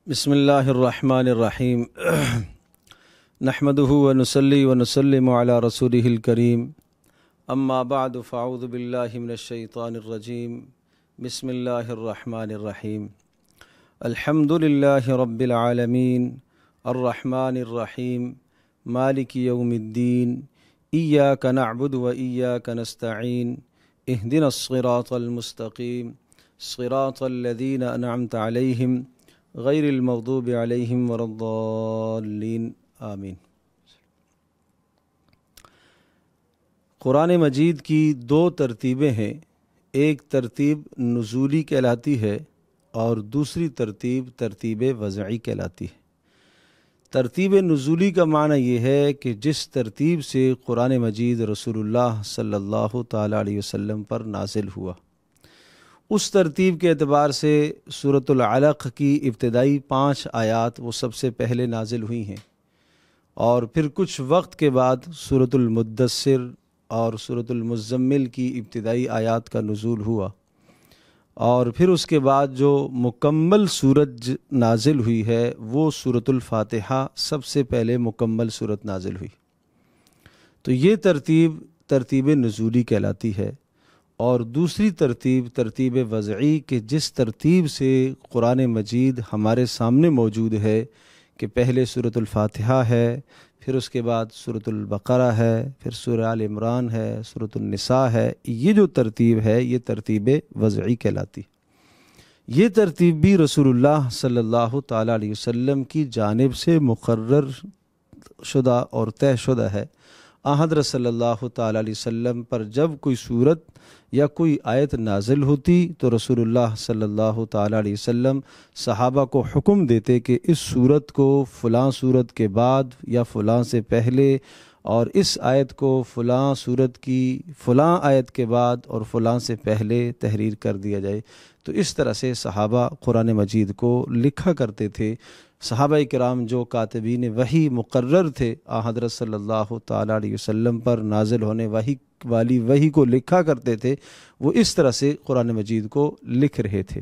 بسم اللہ الرحمن الرحیم نحمدہ ونصلی ونسلم علی رسولہ الکریم اما بعد فاعوذ باللہ من الشیطان الرجیم بسم اللہ الرحمن الرحیم الحمد للہ رب العالمین الرحمن الرحیم مالک یوم الدین ایاک نعبد و ایاک نستعین اہدنا الصراط المستقیم صراط الذین انعمت علیہم غیر المغضوب علیہم ولا الضالین آمین۔ قرآن مجید کی دو ترتیبیں ہیں، ایک ترتیب نزولی کہلاتی ہے اور دوسری ترتیب وضعی کہلاتی ہے۔ ترتیب نزولی کا معنی یہ ہے کہ جس ترتیب سے قرآن مجید رسول اللہ صلی اللہ تعالیٰ علیہ وسلم پر نازل ہوا، اس ترتیب کے اعتبار سے سورۃ العلق کی ابتدائی 5 آیات وہ سب سے پہلے نازل ہوئی ہیں، اور پھر کچھ وقت کے بعد سورۃ المدثر اور سورۃ المزمل کی ابتدائی آیات کا نزول ہوا، اور پھر اس کے بعد جو مکمل سورت نازل ہوئی ہے وہ سورۃ الفاتحہ سب سے پہلے مکمل سورت نازل ہوئی۔ تو یہ ترتیب نزولی کہلاتی ہے، اور دوسری ترتیب وضعی کہ جس ترتیب سے قرآن مجید ہمارے سامنے موجود ہے کہ پہلے سورۃ الفاتحہ ہے، پھر اس کے بعد سورۃ البقرہ ہے، پھر سورہ آل عمران ہے، سورۃ النساء ہے، یہ جو ترتیب ہے یہ ترتیب وضعی کہلاتی۔ یہ ترتیب بھی رسول اللہ صلی اللہ تعالیٰ علیہ وسلم کی جانب سے مقرر شدہ اور طے شدہ ہے۔ حضرت صلی اللہ تعالیٰ علیہ وسلم پر جب کوئی صورت یا کوئی آیت نازل ہوتی تو رسول اللہ صلی اللہ تعالیٰ علیہ وسلم صحابہ کو حکم دیتے کہ اس صورت کو فلاں صورت کے بعد یا فلاں سے پہلے، اور اس آیت کو فلاں صورت کی فلاں آیت کے بعد اور فلاں سے پہلے تحریر کر دیا جائے۔ تو اس طرح سے صحابہ قرآن مجید کو لکھا کرتے تھے۔ صحابہ کرام جو کاتبین وحی مقرر تھے، حضرت صلی اللہ تعالیٰ علیہ وسلم پر نازل ہونے والی وحی کو لکھا کرتے تھے، وہ اس طرح سے قرآن مجید کو لکھ رہے تھے۔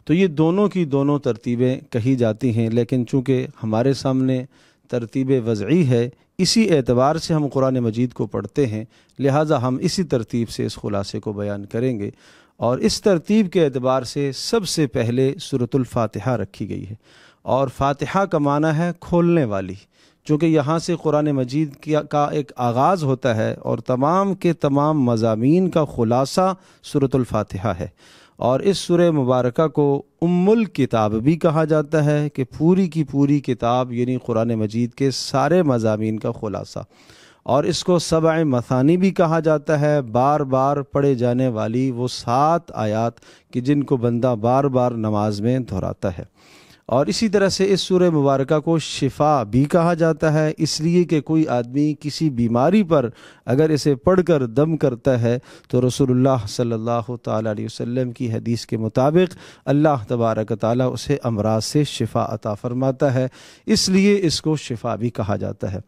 تو یہ دونوں کی دونوں ترتیبیں کہی جاتی ہیں، لیکن چونکہ ہمارے سامنے ترتیب وضعی ہے، اسی اعتبار سے ہم قرآن مجید کو پڑھتے ہیں، لہٰذا ہم اسی ترتیب سے اس خلاصے کو بیان کریں گے۔ اور اس ترتیب کے اعتبار سے سب سے پہلے سورۃ الفاتحہ رکھی گئی ہے، اور فاتحہ کا معنی ہے کھولنے والی، چونکہ یہاں سے قرآن مجید کا ایک آغاز ہوتا ہے اور تمام کے تمام مضامین کا خلاصہ سورۃ الفاتحہ ہے۔ اور اس سورہ مبارکہ کو ام الکتاب بھی کہا جاتا ہے کہ پوری کی پوری کتاب یعنی قرآن مجید کے سارے مضامین کا خلاصہ، اور اس کو 7 مثانی بھی کہا جاتا ہے، بار بار پڑھے جانے والی وہ 7 آیات کہ جن کو بندہ بار بار نماز میں دہراتا ہے۔ اور اسی طرح سے اس سورہ مبارکہ کو شفا بھی کہا جاتا ہے، اس لیے کہ کوئی آدمی کسی بیماری پر اگر اسے پڑھ کر دم کرتا ہے تو رسول اللہ صلی اللہ تعالیٰ علیہ وسلم کی حدیث کے مطابق اللہ تبارک تعالیٰ اسے امراض سے شفا عطا فرماتا ہے، اس لیے اس کو شفا بھی کہا جاتا ہے۔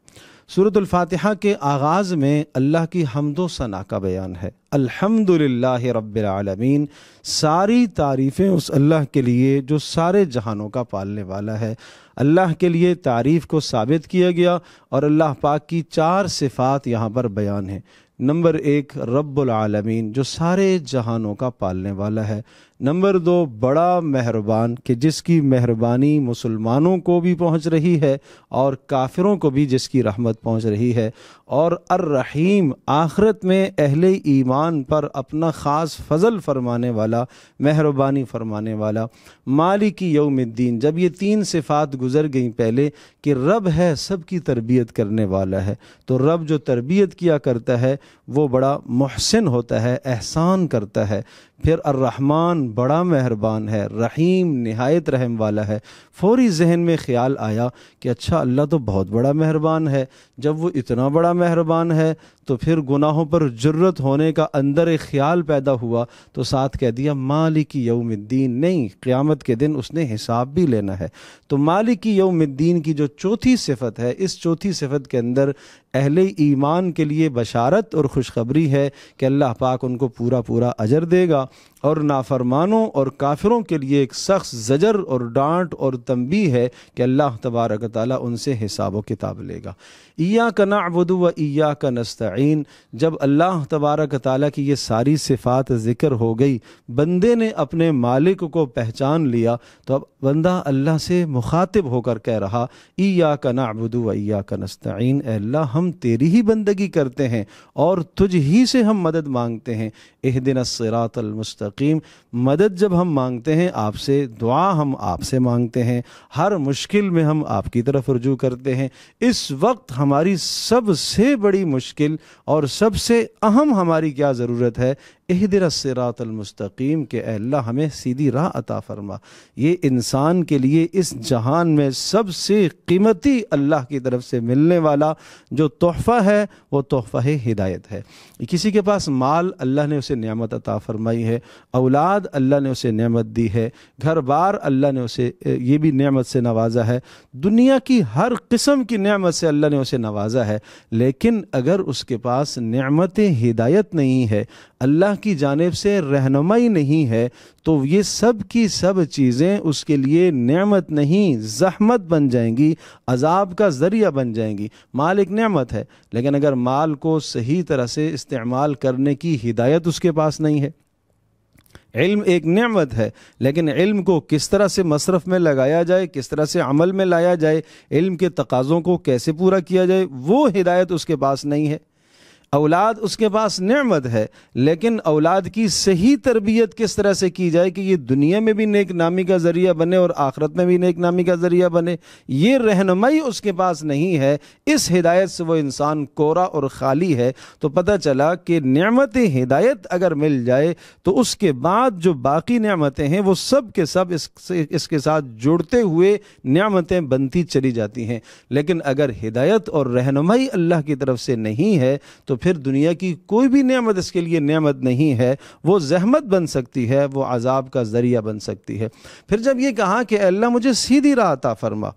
سورۃ الفاتحہ کے آغاز میں اللہ کی حمد و ثنا کا بیان ہے۔ الحمدللہ رب العالمین، ساری تعریفیں اس اللہ کے لیے جو سارے جہانوں کا پالنے والا ہے۔ اللہ کے لیے تعریف کو ثابت کیا گیا، اور اللہ پاک کی 4 صفات یہاں پر بیان ہیں۔ نمبر 1 رب العالمین، جو سارے جہانوں کا پالنے والا ہے۔ نمبر 2 بڑا مہربان، کہ جس کی مہربانی مسلمانوں کو بھی پہنچ رہی ہے اور کافروں کو بھی جس کی رحمت پہنچ رہی ہے۔ اور الرحیم، آخرت میں اہل ایمان پر اپنا خاص فضل فرمانے والا، مہربانی فرمانے والا۔ مالک یوم الدین، جب یہ 3 صفات گزر گئیں پہلے کہ رب ہے، سب کی تربیت کرنے والا ہے، تو رب جو تربیت کیا کرتا ہے وہ بڑا محسن ہوتا ہے، احسان کرتا ہے۔ پھر الرحمن، بڑا مہربان ہے، رحیم، نہایت رحم والا ہے۔ فوری ذہن میں خیال آیا کہ اچھا اللہ تو بہت بڑا مہربان ہے، جب وہ اتنا بڑا مہربان ہے تو پھر گناہوں پر جرت ہونے کا اندر ایک خیال پیدا ہوا، تو ساتھ کہہ دیا مالک یوم الدین، نہیں، قیامت کے دن اس نے حساب بھی لینا ہے۔ تو مالک یوم الدین کی جو چوتھی صفت ہے، اس چوتھی صفت کے اندر اہل ایمان کے لیے بشارت اور خوشخبری ہے کہ اللہ پاک ان کو پورا اجر دے گا، اور نافرمانوں اور کافروں کے لیے ایک سخت زجر اور ڈانٹ اور تنبیہ ہے کہ اللہ تبارک و تعالیٰ ان سے حساب و کتاب لے گا۔ ایاک نعبد و ایاک نستعین، جب اللہ تبارک و تعالیٰ کی یہ ساری صفات ذکر ہو گئی، بندے نے اپنے مالک کو پہچان لیا، تو اب بندہ اللہ سے مخاطب ہو کر کہہ رہا ایاک نعبد و ایاک نستعین، اے اللہ ہم تیری ہی بندگی کرتے ہیں اور تجھ ہی سے ہم مدد مانگتے ہیں۔ اہدنا الصراط المستقیم، مدد جب ہم مانگتے ہیں آپ سے، دعا ہم آپ سے مانگتے ہیں، ہر مشکل میں ہم آپ کی طرف رجوع کرتے ہیں۔ اس وقت ہماری سب سے بڑی مشکل اور سب سے اہم ہماری کیا ضرورت ہے؟ اہدنا الصراط المستقیم، کہ اے اللہ ہمیں سیدھی راہ عطا فرما۔ یہ انسان کے لیے اس جہان میں سب سے قیمتی اللہ کی طرف سے ملنے والا جو تحفہ ہے وہ تحفہ ہدایت ہے۔ کسی کے پاس مال، اللہ نے اسے نعمت عطا فرمائی ہے، اولاد اللہ نے اسے نعمت دی ہے، گھر بار اللہ نے اسے یہ بھی نعمت سے نوازا ہے، دنیا کی ہر قسم کی نعمت سے اللہ نے اسے نوازا ہے، لیکن اگر اس کے پاس نعمت ہدایت نہیں ہے، اللہ کی جانب سے رہنمائی نہیں ہے، تو یہ سب کی سب چیزیں اس کے لیے نعمت نہیں، زحمت بن جائیں گی، عذاب کا ذریعہ بن جائیں گی۔ مال ایک نعمت ہے، لیکن اگر مال کو صحیح طرح سے استعمال کرنے کی ہدایت اس کے پاس نہیں ہے۔ علم ایک نعمت ہے، لیکن علم کو کس طرح سے مصرف میں لگایا جائے، کس طرح سے عمل میں لایا جائے، علم کے تقاضوں کو کیسے پورا کیا جائے، وہ ہدایت اس کے پاس نہیں ہے۔ اولاد اس کے پاس نعمت ہے، لیکن اولاد کی صحیح تربیت کس طرح سے کی جائے کہ یہ دنیا میں بھی نیک نامی کا ذریعہ بنے اور آخرت میں بھی نیک نامی کا ذریعہ بنے، یہ رہنمائی اس کے پاس نہیں ہے۔ اس ہدایت سے وہ انسان کورا اور خالی ہے۔ تو پتہ چلا کہ نعمت ہدایت اگر مل جائے تو اس کے بعد جو باقی نعمتیں ہیں وہ سب کے سب اس کے ساتھ جڑتے ہوئے نعمتیں بنتی چلی جاتی ہیں۔ لیکن اگر ہدایت اور رہنمائی اللہ کی طرف سے نہیں ہے تو پھر دنیا کی کوئی بھی نعمت اس کے لیے نعمت نہیں ہے، وہ زحمت بن سکتی ہے، وہ عذاب کا ذریعہ بن سکتی ہے۔ پھر جب یہ کہا کہ اے اللہ مجھے سیدھی راہ عطا فرما،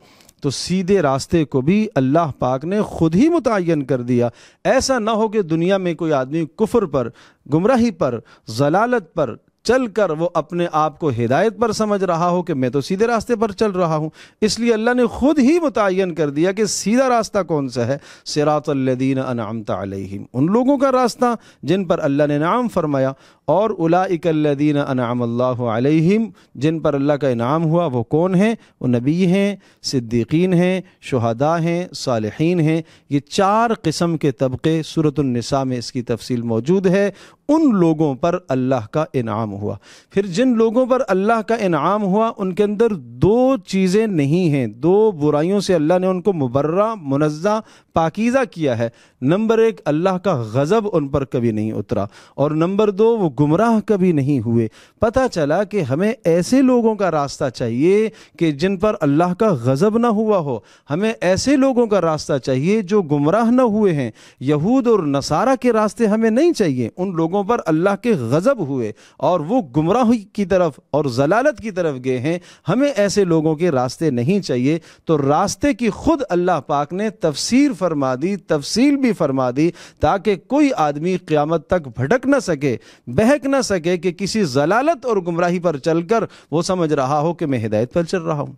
تو سیدھے راستے کو بھی اللہ پاک نے خود ہی متعین کر دیا۔ ایسا نہ ہو کہ دنیا میں کوئی آدمی کفر پر، گمراہی پر، ضلالت پر چل کر وہ اپنے آپ کو ہدایت پر سمجھ رہا ہو کہ میں تو سیدھے راستے پر چل رہا ہوں۔ اس لیے اللہ نے خود ہی متعین کر دیا کہ سیدھا راستہ کون سا ہے؟ صراط الذین انعمت علیہم، ان لوگوں کا راستہ جن پر اللہ نے انعام فرمایا، اور اولئک الذین انعم اللہ علیہم، جن پر اللہ کا انعام ہوا وہ کون ہیں؟ وہ نبی ہیں، صدیقین ہیں، شہداء ہیں، صالحین ہیں۔ یہ چار قسم کے طبقے سورۃ النساء میں اس کی تفصیل موجود ہے۔ ان لوگوں پر اللہ کا انعام ہوا۔ پھر جن لوگوں پر اللہ کا انعام ہوا ان کے اندر دو چیزیں نہیں ہیں، دو برائیوں سے اللہ نے ان کو مبرہ، منزہ، پاکیزہ کیا ہے۔ نمبر ایک، اللہ کا غضب ان پر کبھی نہیں اترا، اور نمبر دو، وہ گمراہ کبھی نہیں ہوئے۔ پتہ چلا کہ ہمیں ایسے لوگوں کا راستہ چاہیے کہ جن پر اللہ کا غضب نہ ہوا ہو، ہمیں ایسے لوگوں کا راستہ چاہیے جو گمراہ نہ ہوئے ہیں۔ یہود اور نصارہ کے راستے ہمیں نہیں چاہیے، ان لوگوں پر اللہ کے غضب ہوئے اور وہ گمراہی کی طرف اور ضلالت کی طرف گئے ہیں، ہمیں ایسے لوگوں کے راستے نہیں چاہیے۔ تو راستے کی خود اللہ پاک نے تفسیر فرما دی، تفصیل بھی فرما دی، تاکہ کوئی آدمی قیامت تک بھٹک نہ سکے، بہک نہ سکے کہ کسی ضلالت اور گمراہی پر چل کر وہ سمجھ رہا ہو کہ میں ہدایت پر چل رہا ہوں۔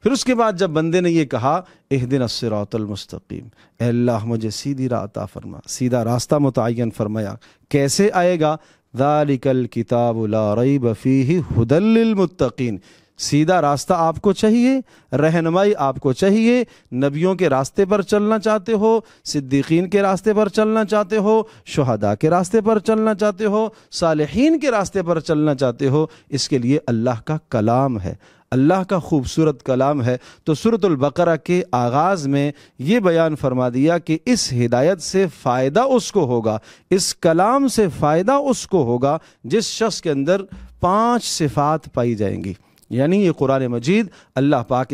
پھر اس کے بعد جب بندے نے یہ کہا اہدنا الصراط المستقیم، اے اللہ مجھے سیدھی راہ عطا فرما، سیدھا راستہ متعین فرمایا، کیسے آئے گا؟ ذالک الکتاب لا ریب فیہ ھدی للمتقین، سیدھا راستہ آپ کو چاہیے، رہنمائی آپ کو چاہیے۔ نبیوں کے راستے پر چلنا چاہتے ہو، صدیقین کے راستے پر چلنا چاہتے ہو، شہداء کے راستے پر چلنا چاہتے ہو، صالحین کے راستے پر چلنا چاہتے ہو، اس کے لیے اللہ کا کلام ہے، اللہ کا خوبصورت کلام ہے۔ تو سورۃ البقرہ کے آغاز میں یہ بیان فرما دیا کہ اس ہدایت سے فائدہ اس کو ہوگا، اس کلام سے فائدہ اس کو ہوگا جس شخص کے اندر 5 صفات پائی جائیں گی۔ یعنی یہ قرآن مجید اللہ پاک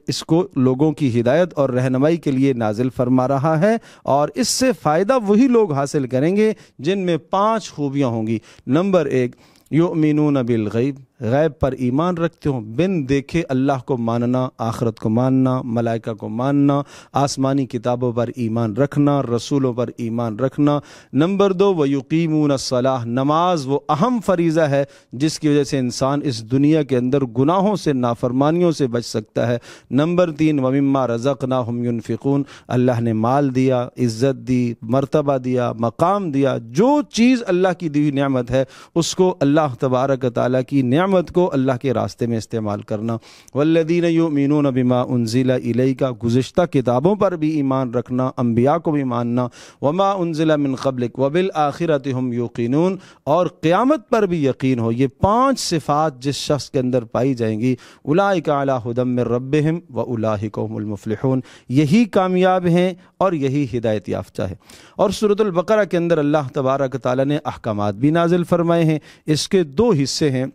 اس کو لوگوں کی ہدایت اور رہنمائی کے لیے نازل فرما رہا ہے، اور اس سے فائدہ وہی لوگ حاصل کریں گے جن میں 5 خوبیاں ہوں گی۔ نمبر 1، یؤمنون بالغیب، غیب پر ایمان رکھتے ہو، بن دیکھے اللہ کو ماننا، آخرت کو ماننا، ملائکہ کو ماننا، آسمانی کتابوں پر ایمان رکھنا، رسولوں پر ایمان رکھنا۔ نمبر 2 وَيُقِيمُونَ الصَّلَاةَ، نماز وہ اہم فریضہ ہے جس کی وجہ سے انسان اس دنیا کے اندر گناہوں سے، نافرمانیوں سے بچ سکتا ہے۔ نمبر 3 وَمِمَّا رَزَقْنَاهُمْ يُنْفِقُونَ، اللہ نے مال دیا، عزت دی، مرتبہ دیا، مقام دیا، جو چیز اللہ کی دی ہوئی نعمت ہے اس کو اللہ تبارک تعالیٰ کی نعمت کو اللہ کے راستے میں استعمال کرنا۔ والذین یؤمنون بما انزل الیک، گزشتہ کتابوں پر بھی ایمان رکھنا، انبیاء کو بھی ماننا، وما انزل من قبلک وبالآخرۃ هم یوقنون، اور قیامت پر بھی یقین ہو۔ یہ 5 صفات جس شخص کے اندر پائی جائیں گی، اولئک علی ھدی من ربہم واولئک هم المفلحون، یہی کامیاب ہیں اور یہی ہدایت یافتہ ہے۔ اور سورۃ البقرہ کے اندر اللہ تبارک تعالیٰ نے احکامات بھی نازل فرمائے ہیں۔ اس کے 2 حصے ہیں۔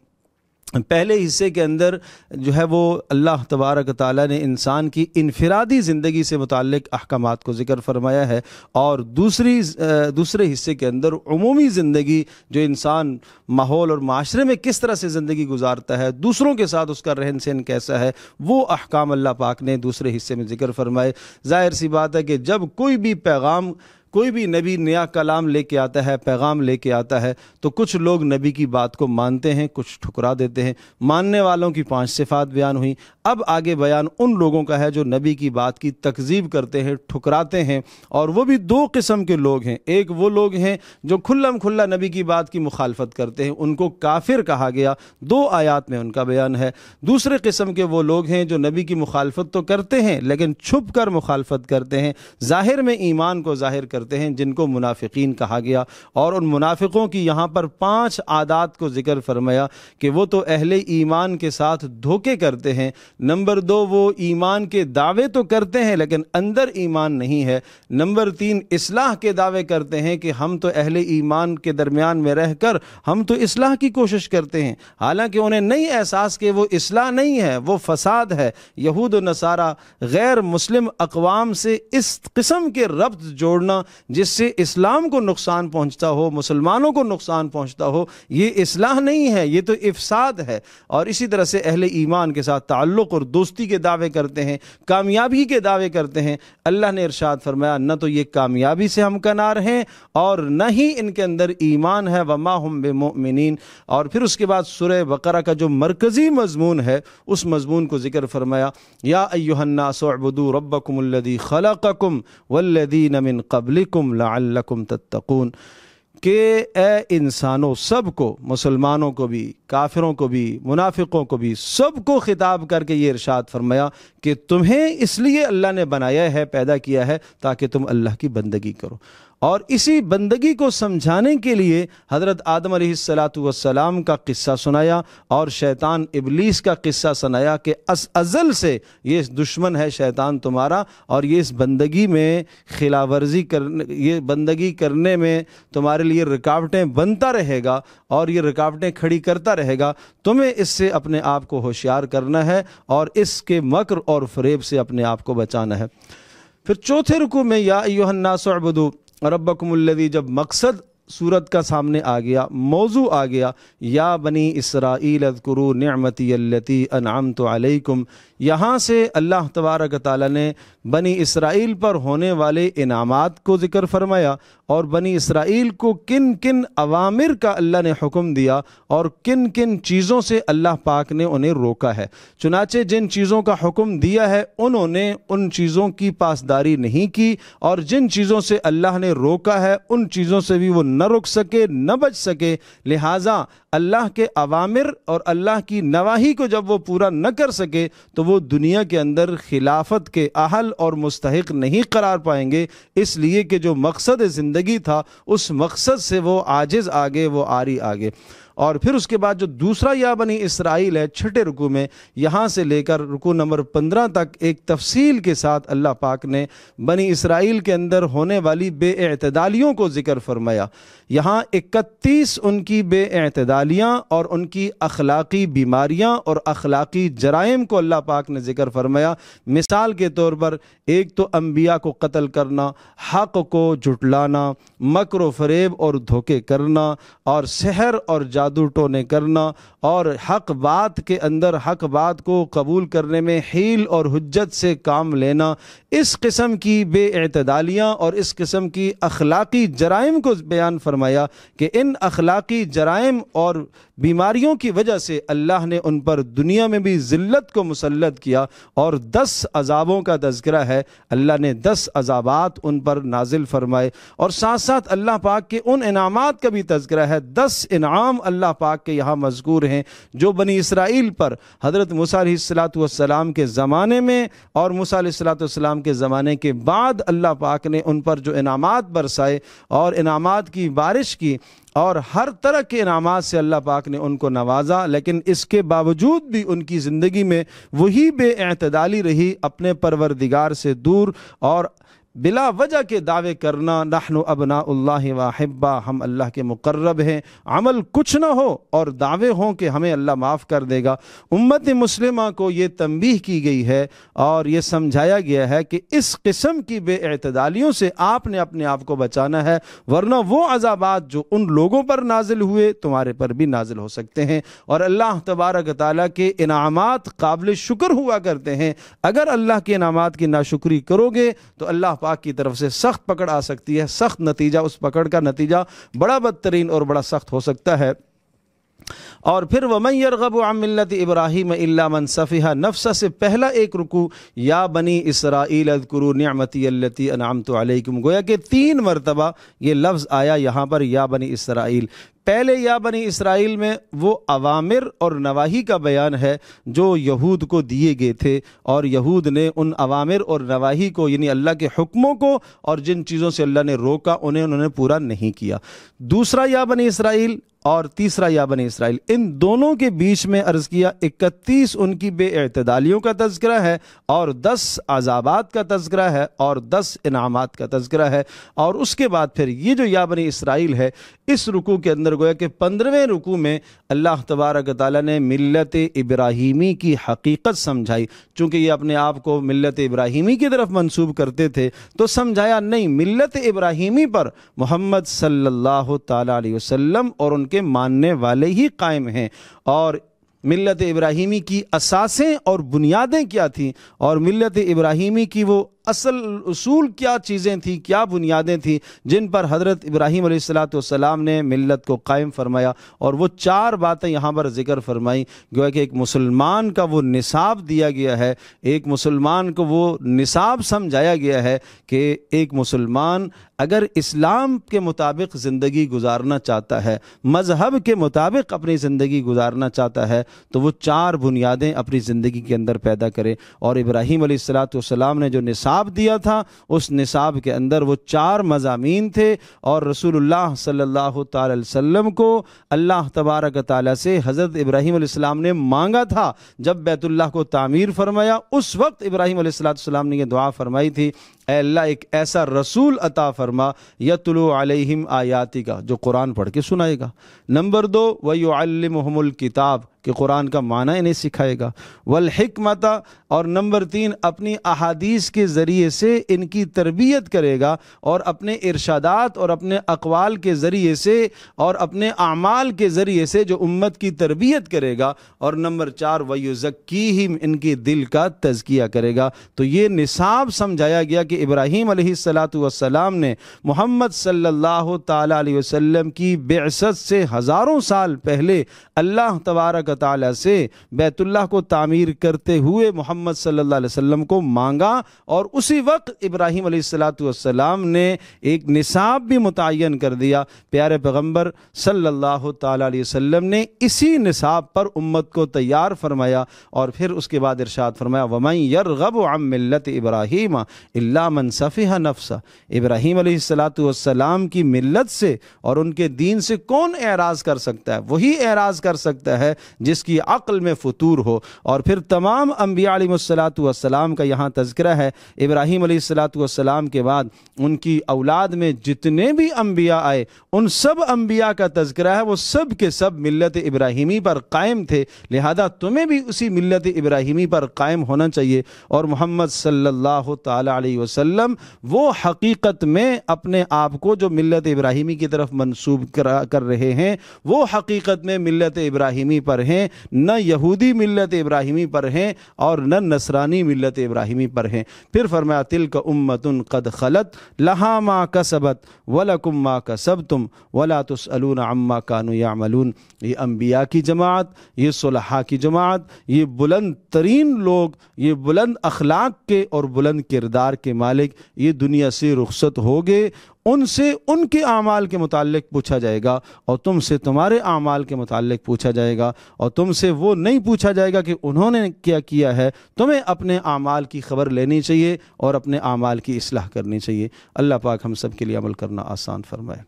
پہلے حصے کے اندر جو ہے وہ اللہ تبارک تعالیٰ نے انسان کی انفرادی زندگی سے متعلق احکامات کو ذکر فرمایا ہے، اور دوسرے حصے کے اندر عمومی زندگی، جو انسان ماحول اور معاشرے میں کس طرح سے زندگی گزارتا ہے، دوسروں کے ساتھ اس کا رہن سہن کیسا ہے، وہ احکام اللہ پاک نے دوسرے حصے میں ذکر فرمائے۔ ظاہر سی بات ہے کہ جب کوئی بھی پیغام، کوئی بھی نبی نیا کلام لے کے آتا ہے، پیغام لے کے آتا ہے، تو کچھ لوگ نبی کی بات کو مانتے ہیں، کچھ ٹھکرا دیتے ہیں۔ ماننے والوں کی 5 صفات بیان ہوئیں۔ اب آگے بیان ان لوگوں کا ہے جو نبی کی بات کی تکذیب کرتے ہیں، ٹھکراتے ہیں، اور وہ بھی 2 قسم کے لوگ ہیں۔ ایک وہ لوگ ہیں جو کھلم کھلا نبی کی بات کی مخالفت کرتے ہیں، ان کو کافر کہا گیا، 2 آیات میں ان کا بیان ہے۔ دوسرے قسم کے وہ لوگ ہیں جو نبی کی مخالفت تو کرتے ہیں لیکن چھپ کر مخالفت کرتے ہیں، ظاہر میں ایمان کو ظاہر کرتے ہیں، جن کو منافقین کہا گیا۔ اور ان منافقوں کی یہاں پر 5 عادات کو ذکر فرمایا کہ وہ تو اہل ایمان کے ساتھ دھوکے کرتے ہیں۔ نمبر 2 وہ ایمان کے دعوے تو کرتے ہیں لیکن اندر ایمان نہیں ہے۔ نمبر 3 اصلاح کے دعوے کرتے ہیں کہ ہم تو اہل ایمان کے درمیان میں رہ کر ہم تو اصلاح کی کوشش کرتے ہیں، حالانکہ انہیں نہیں احساس کہ وہ اصلاح نہیں ہے، وہ فساد ہے۔ یہود و نصارہ غیر مسلم اقوام سے اس قسم کے ربط جوڑنا جس سے اسلام کو نقصان پہنچتا ہو، مسلمانوں کو نقصان پہنچتا ہو، یہ اصلاح نہیں ہے، یہ تو افساد ہے۔ اور اسی طرح سے اہل ایمان کے ساتھ تعلق اور دوستی کے دعوے کرتے ہیں، کامیابی کے دعوے کرتے ہیں۔ اللہ نے ارشاد فرمایا نہ تو یہ کامیابی سے ہمکنار ہیں اور نہ ہی ان کے اندر ایمان ہے، وما ہم بمؤمنین۔ اور پھر اس کے بعد سورہ بقرہ کا جو مرکزی مضمون ہے اس مضمون کو ذکر فرمایا، یا ایھا الناس اعبدوا ربکم الذی خلقکم والذین من قبلکم لعلکم تتقون، کہ اے انسانوں، سب کو، مسلمانوں کو بھی، کافروں کو بھی، منافقوں کو بھی، سب کو خطاب کر کے یہ ارشاد فرمایا کہ تمہیں اس لیے اللہ نے بنایا ہے، پیدا کیا ہے تاکہ تم اللہ کی بندگی کرو۔ اور اسی بندگی کو سمجھانے کے لیے حضرت آدم علیہ السلام کا قصہ سنایا اور شیطان ابلیس کا قصہ سنایا کہ ازل سے یہ دشمن ہے شیطان تمہارا، اور یہ اس بندگی میں خلاف ورزی یہ بندگی کرنے میں تمہارے لیے رکاوٹیں بنتا رہے گا اور یہ رکاوٹیں کھڑی کرتا رہے گا۔ تمہیں اس سے اپنے آپ کو ہوشیار کرنا ہے اور اس کے مکر اور فریب سے اپنے آپ کو بچانا ہے۔ پھر چوتھے رکوع میں یا ایھا الناس اعبدوا ربکم الذی، جب مقصد صورت کا سامنے آ گیا، موضوع آ گیا، یا بنی اسرائیل اذکروا نعمتی التی انعمت علیکم، یہاں سے اللہ تبارک تعالیٰ نے بنی اسرائیل پر ہونے والے انعامات کو ذکر فرمایا اور بنی اسرائیل کو کن کن اوامر کا اللہ نے حکم دیا اور کن کن چیزوں سے اللہ پاک نے انہیں روکا ہے۔ چنانچہ جن چیزوں کا حکم دیا ہے انہوں نے ان چیزوں کی پاسداری نہیں کی، اور جن چیزوں سے اللہ نے روکا ہے ان چیزوں سے بھی وہ نہ رک سکے، نہ بچ سکے۔ لہٰذا اللہ کے اوامر اور اللہ کی نواہی کو جب وہ پورا نہ کر سکے تو وہ دنیا کے اندر خلافت کے اہل اور مستحق نہیں قرار پائیں گے، اس لیے کہ جو مقصد زندگی تھا اس مقصد سے وہ عاجز آگے، وہ عاری آگے۔ اور پھر اس کے بعد جو دوسرا یا بنی اسرائیل ہے چھٹے رکوع میں، یہاں سے لے کر رکوع نمبر 15 تک ایک تفصیل کے ساتھ اللہ پاک نے بنی اسرائیل کے اندر ہونے والی بے اعتدالیوں کو ذکر فرمایا۔ یہاں 31 ان کی بے اعتدالیاں اور ان کی اخلاقی بیماریاں اور اخلاقی جرائم کو اللہ پاک نے ذکر فرمایا۔ مثال کے طور پر ایک تو انبیاء کو قتل کرنا، حق کو جھٹلانا، مکر و فریب اور دھوکے کرنا، اور سحر اور جادو جادو ٹونے کرنا اور حق بات کے اندر حق بات کو قبول کرنے میں حیل اور حجت سے کام لینا، اس قسم کی بے اعتدالیاں اور اس قسم کی اخلاقی جرائم کو بیان فرمایا کہ ان اخلاقی جرائم اور بیماریوں کی وجہ سے اللہ نے ان پر دنیا میں بھی ذلت کو مسلط کیا، اور 10 عذابوں کا تذکرہ ہے، اللہ نے 10 عذابات ان پر نازل فرمائے، اور ساتھ ساتھ اللہ پاک کے ان انعامات کا بھی تذکرہ ہے۔ 10 انعام اللہ پاک کے یہاں مذکور ہیں جو بنی اسرائیل پر حضرت موسیٰ علیہ السلام کے زمانے میں اور موسیٰ علیہ السلام کے زمانے کے بعد اللہ پاک نے ان پر جو انعامات برسائے اور انعامات کی بارش کی، اور ہر طرح کے انعامات سے اللہ پاک نے ان کو نوازا، لیکن اس کے باوجود بھی ان کی زندگی میں وہی بے اعتدالی رہی، اپنے پروردگار سے دور اور بلا وجہ کے دعوے کرنا، نحن ابناء اللہ واحبہ، ہم اللہ کے مقرب ہیں، عمل کچھ نہ ہو اور دعوے ہوں کہ ہمیں اللہ معاف کر دے گا۔ امت مسلمہ کو یہ تنبیہ کی گئی ہے اور یہ سمجھایا گیا ہے کہ اس قسم کی بے اعتدالیوں سے آپ نے اپنے آپ کو بچانا ہے، ورنہ وہ عذابات جو ان لوگوں پر نازل ہوئے تمہارے پر بھی نازل ہو سکتے ہیں۔ اور اللہ تبارک تعالیٰ کے انعامات قابل شکر ہوا کرتے ہیں، اگر اللہ کے انعامات کی ناشکری کرو گے تو اللہ پاک کی طرف سے سخت پکڑ آ سکتی ہے، سخت نتیجہ، اس پکڑ کا نتیجہ بڑا بدترین اور بڑا سخت ہو سکتا ہے۔ اور پھر وَمَن يَرْغَبُ عَن مِّلَّةِ إِبْرَاهِيمَ إِلَّا مَن سَفِهَ نَفْسَهُ سے پہلا ایک رکوع یا بنی اسرائیل اذکروا نعمتی التی انعمت علیکم، گویا کہ 3 مرتبہ یہ لفظ آیا یہاں پر یا بنی اسرائیل۔ پہلے یا بنی اسرائیل میں وہ اوامر اور نواہی کا بیان ہے جو یہود کو دیے گئے تھے، اور یہود نے ان اوامر اور نواہی کو یعنی اللہ کے حکموں کو اور جن چیزوں سے اللہ نے روکا انہوں نے پورا نہیں کیا۔ دوسرا یا بنی اسرائیل اور تیسرا یا بنی اسرائیل، ان دونوں کے بیچ میں عرض کیا 31 ان کی بے اعتدالیوں کا تذکرہ ہے اور 10 عذابات کا تذکرہ ہے اور 10 انعامات کا تذکرہ ہے۔ اور اس کے بعد پھر یہ جو یا بنی اسرائیل ہے، اس رکوع کے اندر گویا کہ 15ویں رکوع میں اللہ تبارک تعالیٰ نے ملت ابراہیمی کی حقیقت سمجھائی، چونکہ یہ اپنے آپ کو ملت ابراہیمی کی طرف منسوب کرتے تھے تو سمجھایا نہیں، ملت ابراہیمی پر محمد صلی اللہ تعالیٰ علیہ وسلم اور ان کے ماننے والے ہی قائم ہیں، اور ملت ابراہیمی کی اساسیں اور بنیادیں کیا تھیں، اور ملت ابراہیمی کی وہ اصل اصول کیا چیزیں تھیں، کیا بنیادیں تھیں جن پر حضرت ابراہیم علیہ السلام نے ملت کو قائم فرمایا۔ اور وہ 4 باتیں یہاں پر ذکر فرمائیں، گویا کہ ایک مسلمان کا وہ نصاب دیا گیا ہے، ایک مسلمان کو وہ نصاب سمجھایا گیا ہے کہ ایک مسلمان اگر اسلام کے مطابق زندگی گزارنا چاہتا ہے، مذہب کے مطابق اپنی زندگی گزارنا چاہتا ہے، تو وہ 4 بنیادیں اپنی زندگی کے اندر پیدا کرے۔ اور ابراہیم علیہ السلام نے جو نصاب دیا تھا، اس نصاب کے اندر وہ 4 مضامین تھے، اور رسول اللہ صلی اللہ تعالی علیہ وسلم کو اللہ تبارک تعالیٰ سے حضرت ابراہیم علیہ السلام نے مانگا تھا جب بیت اللہ کو تعمیر فرمایا، اس وقت ابراہیم علیہ السلام نے یہ دعا فرمائی تھی، اے اللہ ایک ایسا رسول عطا فرما یتلو علیہم آیاتی کا، جو قرآن پڑھ کے سنائے گا۔ نمبر 2 ویعلمہم الکتاب، کہ قرآن کا معنی انہیں سکھائے گا، والحکمت، اور نمبر 3 اپنی احادیث کے ذریعے سے ان کی تربیت کرے گا، اور اپنے ارشادات اور اپنے اقوال کے ذریعے سے اور اپنے اعمال کے ذریعے سے جو امت کی تربیت کرے گا، اور نمبر 4 ویزکیہم، ان کے دل کا تزکیہ کرے گا۔ تو یہ نصاب سمجھایا گیا کہ ابراہیم علیہ السلام نے محمد صلی اللہ تعالی علیہ وسلم کی بعثت سے ہزاروں سال پہلے اللہ تبارک تعالیٰ سے بیت اللہ کو تعمیر کرتے ہوئے محمد صلی اللہ علیہ وسلم کو مانگا، اور اسی وقت ابراہیم علیہ السلام نے ایک نصاب بھی متعین کر دیا۔ پیارے پیغمبر صلی اللہ تعالیٰ علیہ وسلم نے اسی نصاب پر امت کو تیار فرمایا، اور پھر اس کے بعد ارشاد فرمایا وَمَن يَرْغَبُ عَن مِّلَّةِ إِبْرَاهِيمَ إِلَّا مَن سَفِهَ نَفْسَهُ، ابراہیم علیہ السلام کی ملت سے اور ان کے دین سے کون اعراض کر سکتا ہے؟ وہی اعراض کر سکتا ہے جس کی عقل میں فطور ہو۔ اور پھر تمام انبیاء علیہ السلام کا یہاں تذکرہ ہے۔ ابراہیم علیہ السلام کے بعد ان کی اولاد میں جتنے بھی انبیاء آئے، ان سب انبیاء کا تذکرہ ہے، وہ سب کے سب ملت ابراہیمی پر قائم تھے، لہذا تمہیں بھی اسی ملت ابراہیمی پر قائم ہونا چاہیے۔ اور محمد صلی اللہ تعالی علیہ وسلم وہ حقیقت میں اپنے آپ کو جو ملت ابراہیمی کی طرف منسوب کر رہے ہیں وہ حقیقت میں ملت ابراہیمی پر ہیں، نہ یہودی ملت ابراہیمی پر ہیں اور نہ نصرانی ملت ابراہیمی پر ہیں۔ پھر فرمایا تلک امۃ قد خلت لہا ما کسبت ولکم ما کسبتم ولا تسألون عما کانوا یعملون۔ یہ انبیاء کی جماعت، یہ صلحاء کی جماعت، یہ بلند ترین لوگ، یہ بلند اخلاق کے اور بلند کردار کے مالک یہ دنیا سے رخصت ہو گئے، ان سے ان کے اعمال کے متعلق پوچھا جائے گا اور تم سے تمہارے اعمال کے متعلق پوچھا جائے گا، اور تم سے وہ نہیں پوچھا جائے گا کہ انہوں نے کیا کیا ہے۔ تمہیں اپنے اعمال کی خبر لینی چاہیے اور اپنے اعمال کی اصلاح کرنی چاہیے۔ اللہ پاک ہم سب کے لیے عمل کرنا آسان فرمائے۔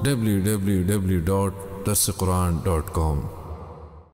www.darsequran.com